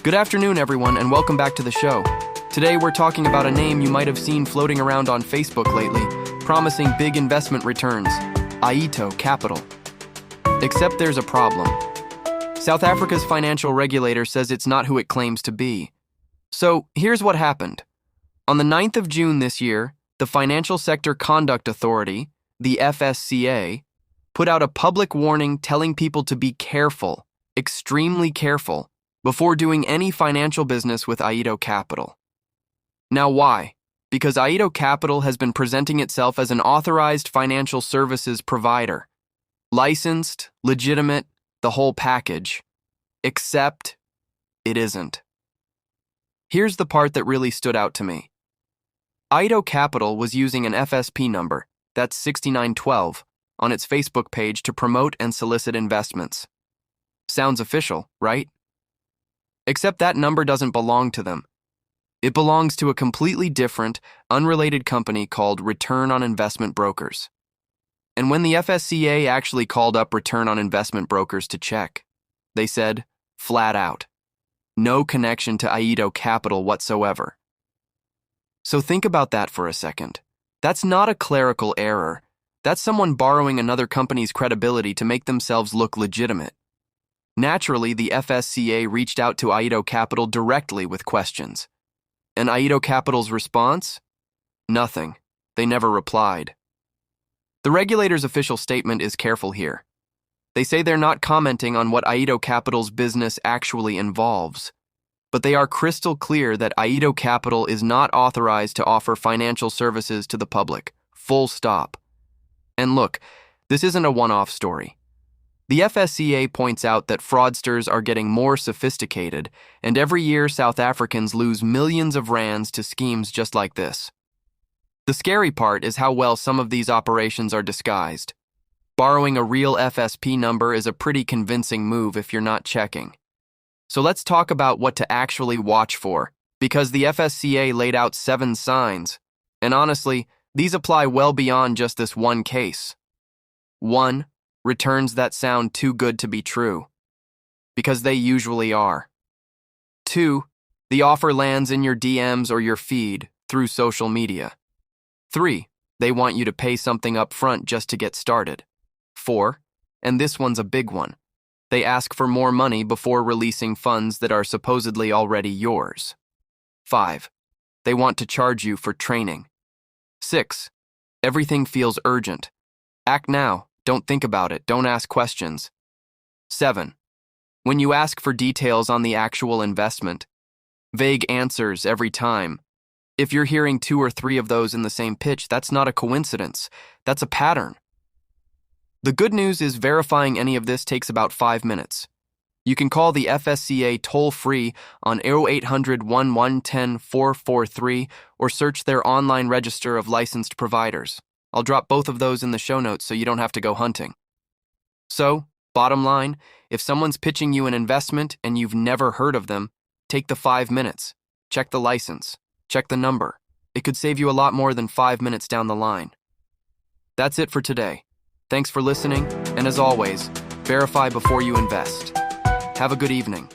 Good afternoon, everyone, and welcome back to the show. Today, we're talking about a name you might have seen floating around on Facebook lately, promising big investment returns, Aito Capital. Except there's a problem. South Africa's financial regulator says it's not who it claims to be. So, here's what happened. On the 9th of June this year, the Financial Sector Conduct Authority, the FSCA, put out a public warning telling people to be careful, extremely careful, before doing any financial business with Aito Capital. Now why? Because Aito Capital has been presenting itself as an authorized financial services provider. Licensed, legitimate, the whole package. Except it isn't. Here's the part that really stood out to me. Aito Capital was using an FSP number, that's 6912, on its Facebook page to promote and solicit investments. Sounds official, right? Except that number doesn't belong to them. It belongs to a completely different, unrelated company called Return on Investment Brokers. And when the FSCA actually called up Return on Investment Brokers to check, they said, flat out, no connection to Aito Capital whatsoever. So think about that for a second. That's not a clerical error. That's someone borrowing another company's credibility to make themselves look legitimate. Naturally, the FSCA reached out to Aito Capital directly with questions. And Aito Capital's response? Nothing. They never replied. The regulator's official statement is careful here. They say they're not commenting on what Aito Capital's business actually involves, but they are crystal clear that Aito Capital is not authorized to offer financial services to the public. Full stop. And look, this isn't a one-off story. The FSCA points out that fraudsters are getting more sophisticated, and every year South Africans lose millions of rands to schemes just like this. The scary part is how well some of these operations are disguised. Borrowing a real FSP number is a pretty convincing move if you're not checking. So let's talk about what to actually watch for, because the FSCA laid out 7 signs, and honestly, these apply well beyond just this one case. 1. Returns that sound too good to be true, because they usually are. 2. The offer lands in your DMs or your feed through social media. 3. They want you to pay something up front just to get started. 4. And this one's a big one. They ask for more money before releasing funds that are supposedly already yours. 5. They want to charge you for training. 6. Everything feels urgent. Act now. Don't think about it. Don't ask questions. 7. When you ask for details on the actual investment, vague answers every time. If you're hearing 2 or 3 of those in the same pitch, that's not a coincidence. That's a pattern. The good news is verifying any of this takes about 5 minutes. You can call the FSCA toll-free on 0800-1110-443 or search their online register of licensed providers. I'll drop both of those in the show notes so you don't have to go hunting. So, bottom line, if someone's pitching you an investment and you've never heard of them, take the 5 minutes. Check the license. Check the number. It could save you a lot more than 5 minutes down the line. That's it for today. Thanks for listening, and as always, verify before you invest. Have a good evening.